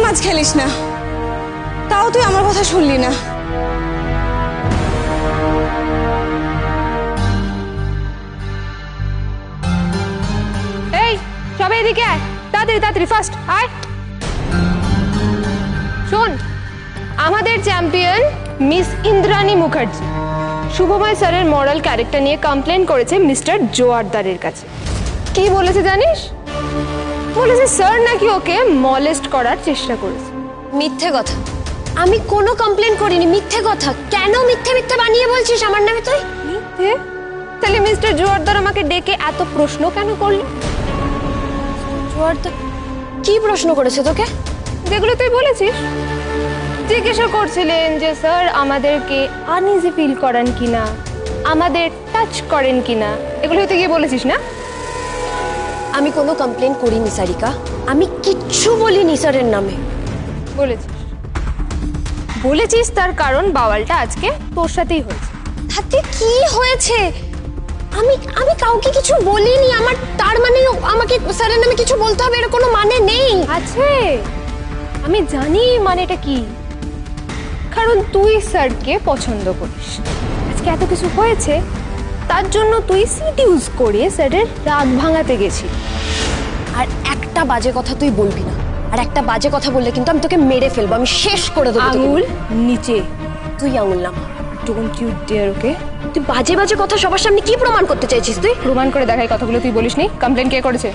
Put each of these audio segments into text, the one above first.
মাছ খেলিস না, তাও তুই আমার কথা শুনলি না। এই সবাই এদিকে আয়, তাড়াতাড়ি তাড়াতাড়ি ফাস্ট আয়। শোন, আমাদের চ্যাম্পিয়ন মিস ইন্দ্রাণী মুখার্জি শুভময় স্যারের মরাল ক্যারেক্টার নিয়ে কমপ্লেন করেছে মিস্টার জোয়ারদারের কাছে। কি বলেছে জানিস? বলেছে স্যার নাকি ওকে মলেস্ট করার চেষ্টা করেছে। মিথ্যে কথা, আমি কোনো কমপ্লেন করিনি। মিথ্যে কথা, কেন মিথ্যে মিথ্যে বানিয়ে বলছিস আমার নামে তুই? মিথ্যে? তাহলে মিস্টার জোয়ারদার আমাকে ডেকে এত প্রশ্ন কেন করলো? জোয়ারদার কি প্রশ্ন করেছে তোকে? যেগুলো তুই বলেছিস। জিজ্ঞাসা করছিলেন যে স্যার আমাদেরকে আনইজি ফিল করান কিনা, আমাদের টাচ করেন কিনা, এগুলো তুই গিয়ে বলেছিস না? আমি কোনো কমপ্লেন করিনি সারিকা, আমি কিচ্ছু বলিনি স্যারের নামে। বলেছিস, বলেছিস তার কারণ বাওয়ালটা আজকে তোর সাথেই হয়েছে। তাতে কি হয়েছে? আমি আমি কাউকে কিছু বলিনি। আমার তার মানে আমাকে স্যারের নামে কিছু বলতে হবে এর কোনো মানে নেই। আছে, আমি জানি মানেটা কি। কারণ তুই স্যারকে পছন্দ করিস। আজকে এত কিছু হয়েছে তার জন্য তুই সিডিউস করে স্যারের রাগ ভাঙাতে গেছিস। আর একটা বাজে কথা তুই বলবি না, আর একটা বাজে কথা বললে কিন্তু আমি তোকে মেরে ফেলবো, আমি শেষ করে দেবো। আঙুল নিচে। তুই আঙুল নামা। ডোন্ট ইউ ডেয়ার, ওকে? তুই বাজে বাজে কথা সবার সামনে কি প্রমাণ করতে চাইছিস? তুই প্রমাণ করে দেখাই কথাগুলো তুই বলিসনি। কমপ্লেন কে করেছে?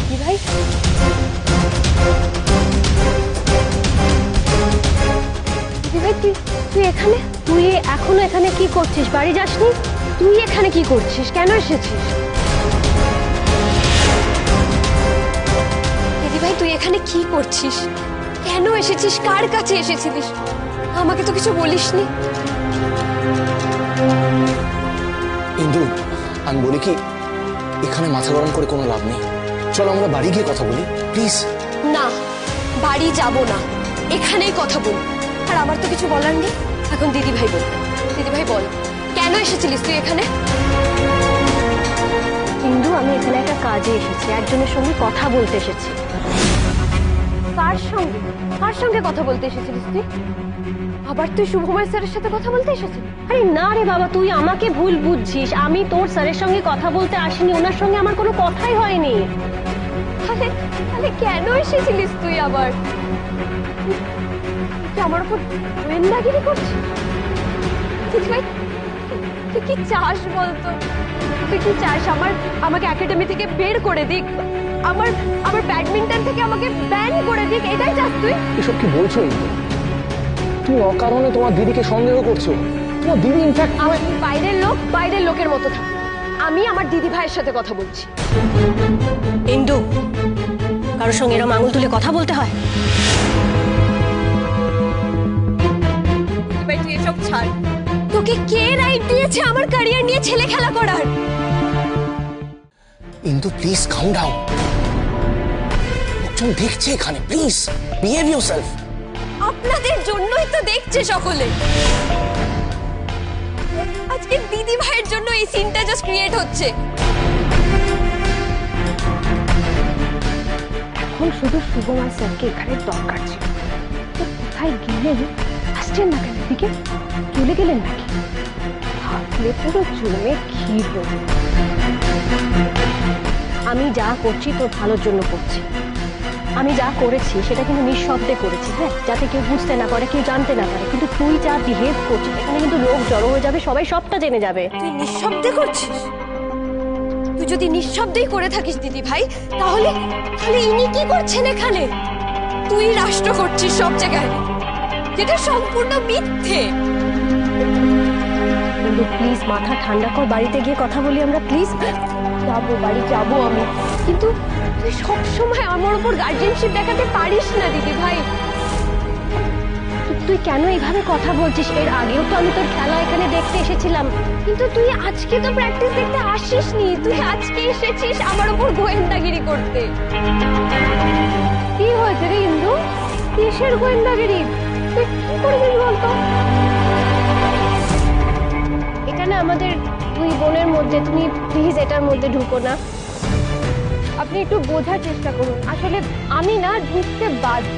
কি ভাই? দিদি, তুই এখানে? তুই এখনো এখানে কি করছিস? বাড়ি যাসনি? তুই এখানে কি করছিস? কেন এসেছিস? দিদি ভাই, তুই এখানে কি করছিস? কেন এসেছিস? কার কাছে এসেছিলিস? আমাকে তো কিছু বলিসনি। ইন্দু, আমি বলি কি, এখানে মাথা গরম করে কোনো লাভ নেই। চলো আমরা বাড়ি গিয়ে কথা বলি প্লিজ। না, বাড়ি যাব না, এখানেই কথা বল। আর আমার তো কিছু বলার নেই। এখন দিদি ভাই বল। দিদি ভাই বল, কেন এসেছিলিস তুই এখানে? ইন্দু, আমি এখানে একটা কাজে এসেছি, একজনের সঙ্গে কথা বলতে এসেছি। কার সঙ্গে? কার সঙ্গে কথা বলতে এসেছিলিস তুই? আবার তুই শুভময় স্যারের সাথে কথা বলতে এসেছিস? আরে না রে বাবা, তুই আমাকে ভুল বুঝছিস। আমি তোর স্যারের সঙ্গে কথা বলতে আসিনি, ওনার সঙ্গে আমার কোনো কথাই হয়নি। তাহলে তাহলে কেন এসেছিলিস তুই আবার? তুই আমার উপর গোয়েন্দাগিরি করছিস? দিদি ভাই, তুই কি চাস বলতো? তুই কি চাস আমাকে একাডেমি থেকে বের করে দিক? আমার আমার ব্যাডমিন্টন থেকে আমাকে ব্যান করে দিক? এটাই চাস তুই? এসব কি বলছো ইন্দু? তুমি অকারণে তোমার দিদিকে সন্দেহ করছো। তোমার দিদি ইনফ্যাক্ট আমার বাইরের লোকের মতো থাক। আমি আমার দিদি ভাইয়ের সাথে কথা বলছি। ইন্দু, কারোর সঙ্গে এরকম আঙুল তুলে কথা বলতে হয়? তুই এসব ছাড়। তোকে কে রাইট দিয়েছে আমার ক্যারিয়ার নিয়ে ছেলে খেলা করার? ইন্দু প্লিজ কাম ডাউন। লোকজন দেখছে এখানে, প্লিজ বিহেভ ইয়োরসেলফ। আপনাদের জন্যই তো দেখছে সকলে। আজকে দিদি ভাইয়ের জন্য এই সিনটা জাস্ট ক্রিয়েট হচ্ছে। এখন শুধু শুভময় স্যারকে এখানে দরকার ছিল। তো কোথায় গেলেন? আসছেন না কেন? এদিকে চলে গেলেন নাকি? ভাবলে পুরো জমে ক্ষীর হয়ে গেল। আমি যা করছি তোর ভালোর জন্য করছি। আমি যা করেছি সেটা কিন্তু নিঃশব্দে করেছি, হ্যাঁ, যাতে কেউ বুঝতে না পারে, কেউ জানতে না পারে। কিন্তু তুই যা বিহেভ করছিস এখানে কিন্তু লোক জড়ো হয়ে যাবে, সবাই সবটা জেনে যাবে। তুই নিঃশব্দে করছিস? তুই যদি নিঃশব্দেই করে থাকিস দিদি ভাই, তাহলে তাহলে ইনি কি করছেন এখানে? তুই রাষ্ট্র করছিস সব জায়গায়, যেটা সম্পূর্ণ মিথ্যে। কিন্তু প্লিজ মাথা ঠান্ডা কর, বাড়িতে গিয়ে কথা বলি আমরা, প্লিজ। যাবো, বাড়ি যাবো আমি, কিন্তু তুই সবসময় আমার উপর গার্জিয়ানশিপ দেখাতে পারিস না দিদি ভাই। তুই কেন এইভাবে কথা বলছিস? এর আগেও তো আমি তোর খেলা এখানে দেখতে এসেছিলাম। কিন্তু তুই আজকে তো প্র্যাকটিস দেখতে আসিসনি, তুই আজকে এসেছিস আমার উপর গোয়েন্দাগিরি করতে। কি হয়েছে রে ইন্দু? কিসের গোয়েন্দাগিরি? তুই কি করেছিস বলতো? এটা না আমাদের দুই বোনের মধ্যে, তুমি প্লিজ এটার মধ্যে ঢুকো না। আপনি একটু বোঝার চেষ্টা করুন, আসলে আমি না ঢুকতে বাধ্য।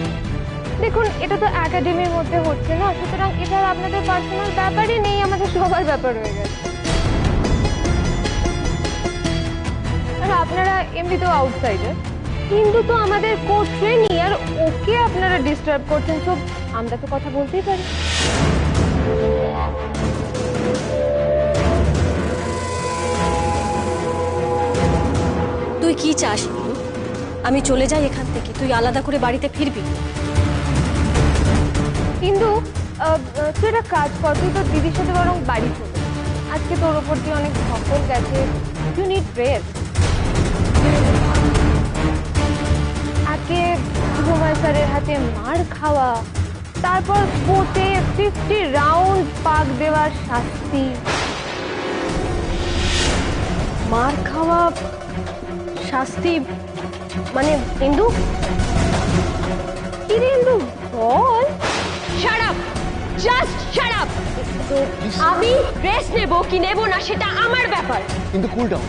দেখুন, এটা তো একাডেমির মধ্যে হচ্ছে না, সুতরাং এটা আপনাদের পার্সোনাল ব্যাপারই নেই, আমাদের সবার ব্যাপার হয়ে গেছে। আর আপনারা এমনিতেও আউটসাইডার, কিন্তু তো আমাদের কোচ ট্রেনি, আর ওকে আপনারা ডিস্টার্ব করছেন, তো আমরা তো কথা বলতেই পারি। তুই কি চাস নীলু? আমি চলে যাই এখান থেকে, তুই আলাদা করে বাড়িতে ফিরবি? কিন্তু তুই একটা কাজ কর, তুই তোর দিদির সাথে বরং বাড়ি চলে যা। আজকে তোর ওপর দিয়ে অনেক ধকল গেছে, ইউ নিড রেস্ট। আজকে শুভময় স্যারের হাতে মার খাওয়া, তারপর কোর্টে 50 রাউন্ড পাক দেওয়ার শাস্তি। মার খাওয়া, শাস্তি, মানে ইন্দু? কি রে ইন্দু, বল। Shut up, just shut up. আমি রেস্ট নেব কি নেব না সেটা আমার ব্যাপার। কিন্তু কুল ডাউন।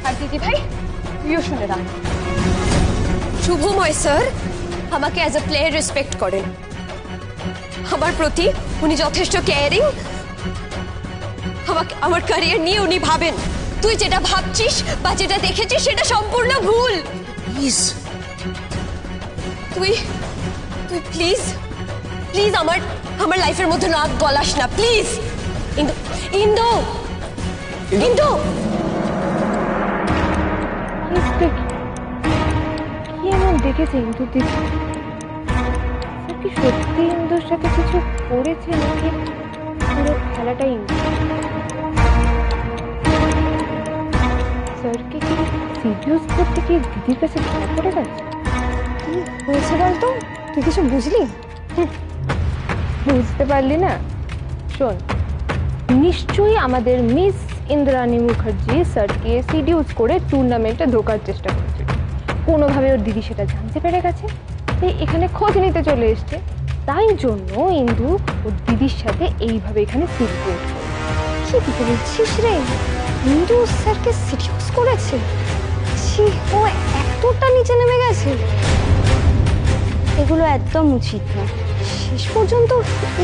আর দিদি ভাই, তুইও শুনে রাখ, শুভময় স্যার আমাকে অ্যাজ এ প্লেয়ার রেসপেক্ট করেন, আমার প্রতি উনি যথেষ্ট কেয়ারিং, আমাকে আমার ক্যারিয়ার নিয়ে উনি ভাবেন। তুই যেটা ভাবছিস বা যেটা দেখেছিস সেটা সম্পূর্ণ ভুল। প্লিজ তুই তুই প্লিজ প্লিজ আমার লাইফের মধ্যে নাক গলাস না, প্লিজ। ইন্দু ইন্দু ইন্দু কি এমন দেখেছে ইন্দু দিদি? কি সত্যি ইন্দুর সাথে কিছু করেছে নাকি পুরো খেলাটাই ইন্দু? স্যারকে কি সিরিয়াস করতে কি দিদির কাছে ধরা পড়ে গেছে? কি হয়েছে বলতো, তুই কিছু বুঝলি? বুঝতে পারলি না? শোন, নিশ্চয়ই আমাদের মিস ইন্দ্রাণী মুখার্জি স্যারকে সিডিউস করে টুর্নামেন্টে ঢোকার চেষ্টা করছে। কোনোভাবে ওর দিদি সেটা জানতে পেরে গেছে, তাই এখানে খোঁজ নিতে চলে এসছে। তাই জন্য ইন্দু ওর দিদির সাথে এইভাবে এখানে সিডিউস। কি বলছিস রে? ইন্দু স্যারকে সিরিয়াস করেছে? ছি, ও এতটা নিচে নেমে গেছে? এগুলো একদম উচিত না। শেষ পর্যন্ত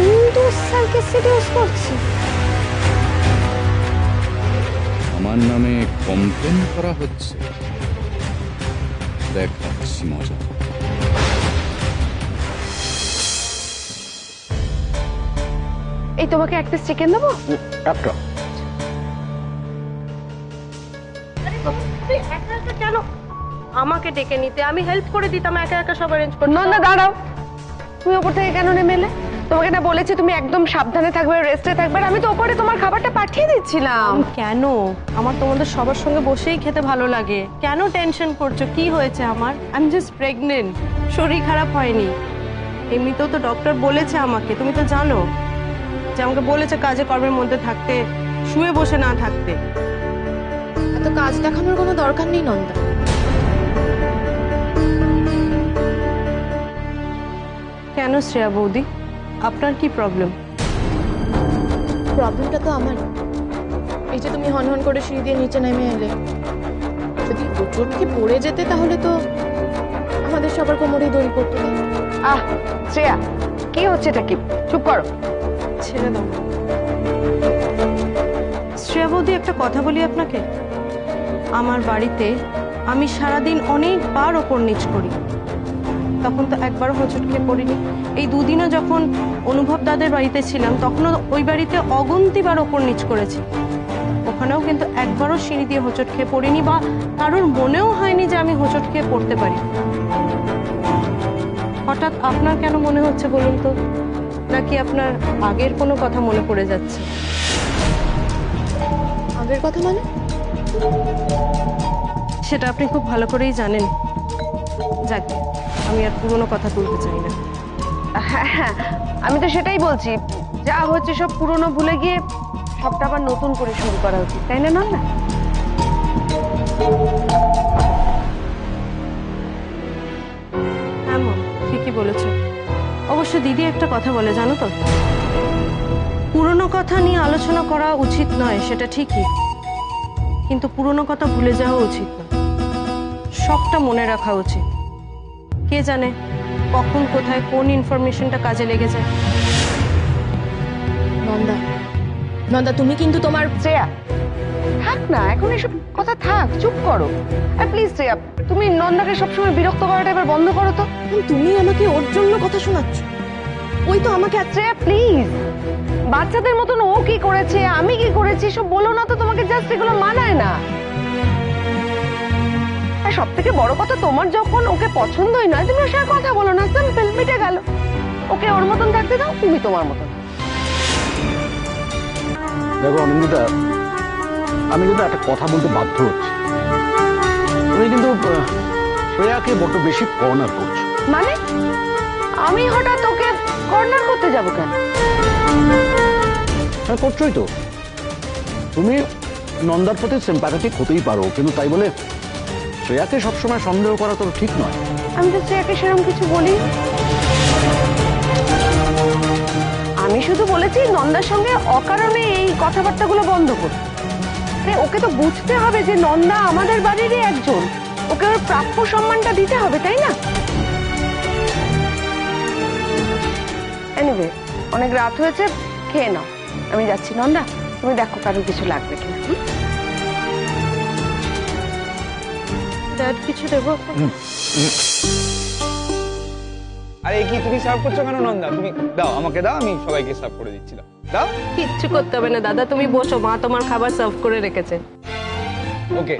ইন্দু স্যারকে সিরিয়াস করছে। আমার নামে কমপ্লেন করা হচ্ছে, দেখাচ্ছি মজা। এই তোমাকে এক পিস চিকেন দেবো? একটা কেন আমাকে ডেকে নিতে? আমি হেল্প করে দিতাম, একা একা সব অ্যারেঞ্জ করতে। নন্দা দাঁড়াও, তুমি ওপর থেকে কেন নেমে এলে? তোমাকে না বলেছি তুমি একদম সাবধানে থাকবে, রেস্টে থাকবে, আর আমি তো ওপরে তোমার খাবারটা পাঠিয়ে দিচ্ছিলাম। কেন? আমার তোমাদের সবার সঙ্গে বসেই খেতে ভালো লাগে, কেন টেনশন করছো? কি হয়েছে আমার? আই এম জাস্ট প্রেগনেন্ট, শরীর খারাপ হয়নি। এমনিতেও তো ডক্টর বলেছে আমাকে, তুমি তো জানো যে আমাকে বলেছে কাজে কর্মের মধ্যে থাকতে, শুয়ে বসে না থাকতে। এত কাজ দেখানোর কোনো দরকার নেই নন্দা। কেন শ্রেয়া বৌদি, আপনার কি প্রবলেম? প্রবলেমটা তো আমার। এই যে তুমি হন হন করে সিঁড়ি দিয়ে নিচে নেমে এলে, যদি হোঁচট কি পড়ে যেতে তাহলে তো আমাদের সবার কোমরেই দড়ি পড়তো না। আহ শ্রেয়া, কি হচ্ছে এটা? কি চুপ করো। ছেড়ে দাও শ্রেয়া বৌদি, একটা কথা বলি আপনাকে। আমার বাড়িতে আমি সারাদিন অনেকবার ওপর নিচ করি, তখন তো একবারও হোঁচট খেয়ে পড়িনি। এই দুদিনও যখন অনুভব দাদের বাড়িতে ছিলাম, তখনও ওই বাড়িতে অগুন্তিবার ওপর নিচ করেছি, ওখানেও কিন্তু একবারও সিঁড়ি দিয়ে হোঁচট খেয়ে পড়িনি, বা কারোর মনেও হয়নি যে আমি হোঁচট খেয়ে পড়তে পারি। হঠাৎ আপনার কেন মনে হচ্ছে বলুন তো? নাকি আপনার আগের কোনো কথা মনে পড়ে যাচ্ছে? আগের কথা মানে? সেটা আপনি খুব ভালো করেই জানেন। যাক, আমি আর পুরনো কথা তুলতে চাই না। হ্যাঁ হ্যাঁ, আমি তো সেটাই বলছি, যা হচ্ছে সব পুরনো ভুলে গিয়ে সবটা আবার নতুন করে শুরু করা উচিত, তাই না? না হ্যাঁ মা, ঠিকই বলেছো। অবশ্য দিদি একটা কথা বলে জানো তো, পুরনো কথা নিয়ে আলোচনা করা উচিত নয়, সেটা ঠিকই, কিন্তু পুরনো কথা ভুলে যাওয়া উচিত নয়। সবটা মনে রাখা উচিত। কে জানে কখন কোথায় কোন ইনফরমেশনটা কাজে লেগে যায়। নন্দা, নন্দা তুমি কিন্তু তোমার শ্রেয়া থাক না, এখন এসব কথা থাক, চুপ করো। আর প্লিজ শ্রেয়া, তুমি নন্দাকে সবসময় বিরক্ত করাটা এবার বন্ধ করো তো। তুমি আমাকে ওর জন্য কথা শোনাচ্ছ। ওই তো আমাকে শ্রেয়া প্লিজ, বাচ্চাদের মতন ও কি করেছে আমি কি করেছি সব বলো না তো, তোমাকে জাস্ট এগুলো মানায় না। আর সব থেকে বড় কথা, তোমার যখন ওকে পছন্দই নয় তুমি ওর সাথে কথা বলো না, সিম্পল, মিটে গেল। ওকে ওর মতন থাকতে দাও, তুমি তোমার মতন। দেখো অনিন্দিতা, আমি কিন্তু একটা কথা বলতে বাধ্য হচ্ছি। তুমি কিন্তু শ্রেয়াকে বড্ড বেশি কর্নার করছো। মানে আমি হঠাৎ ওকে কর্নার করতে যাবো কেন? হ্যাঁ করছোই তো। তুমি নন্দার প্রতি সিম্প্যাথেটিক হতেই পারো, কিন্তু তাই বলে শ্রেয়াকে সবসময় সন্দেহ করা তো ঠিক নয়। আমি তো শ্রেয়াকে সেরকম কিছু বলি। আমি শুধু বলেছি নন্দার সঙ্গে অকারণে এই কথাবার্তাগুলো বন্ধ করো। ওকে তো বুঝতে হবে যে নন্দা আমাদের বাড়িরই একজন, ওকে ওর প্রাপ্য সম্মানটা দিতে হবে, তাই না? এনিওয়ে, অনেক রাত হয়েছে, খেয়ে নাও। আমি যাচ্ছি। নন্দা তুমি দেখো কারোর কিছু লাগবে কিনা। ড্যাড কিছু দেবো? আরে কি তুমি সার্ভ করছো কেন নন্দা? তুমি দাও, আমাকে দাও, আমি সবাইকে সার্ভ করে দিচ্ছি। দাও। কিচ্ছু করতে হবে না দাদা, তুমি বসো, মা তোমার খাবার সার্ভ করে রেখেছে। ওকে।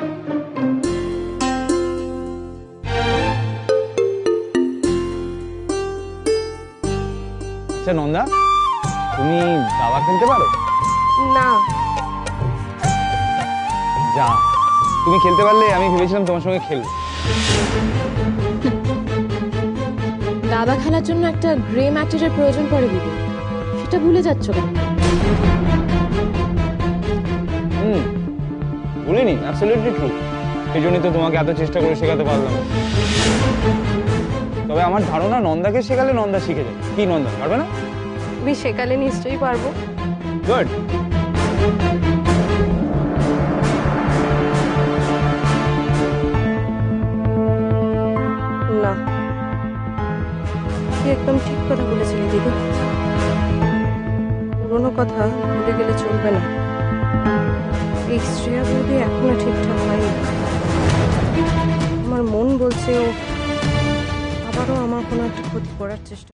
আচ্ছা নন্দা, তুমি দাবা খেলতে পারো? না। যা, তুমি খেলতে পারলে আমি ভেবেছিলাম তোমার সঙ্গে খেলবো। দাবা খেলার জন্য একটা গ্রে ম্যাটেরিয়াল প্রয়োজন পড়ে দিদি, সেটা ভুলে যাচ্ছ কেন? ভুলিনি, অ্যাবসলিউটলি ট্রু। এই জন্যই তো তোমাকে এত চেষ্টা করে শেখাতে পারলাম। তবে আমার ধারণা নন্দাকে শেখালে নন্দা শিখে যায়। কি নন্দা পারবে না? তুমি শেখালে নিশ্চয়ই পারবো। গুড। না, তুই একদম ঠিক কথা বলেছিলি দিদি। পুরোনো কথা ভুলে গেলে চলবে না। এই শ্রেয়া যদি এখনো ঠিকঠাক হয়নি, আমার মন বলছে ও আবারও আমার কোনো একটা ক্ষতি করার চেষ্টা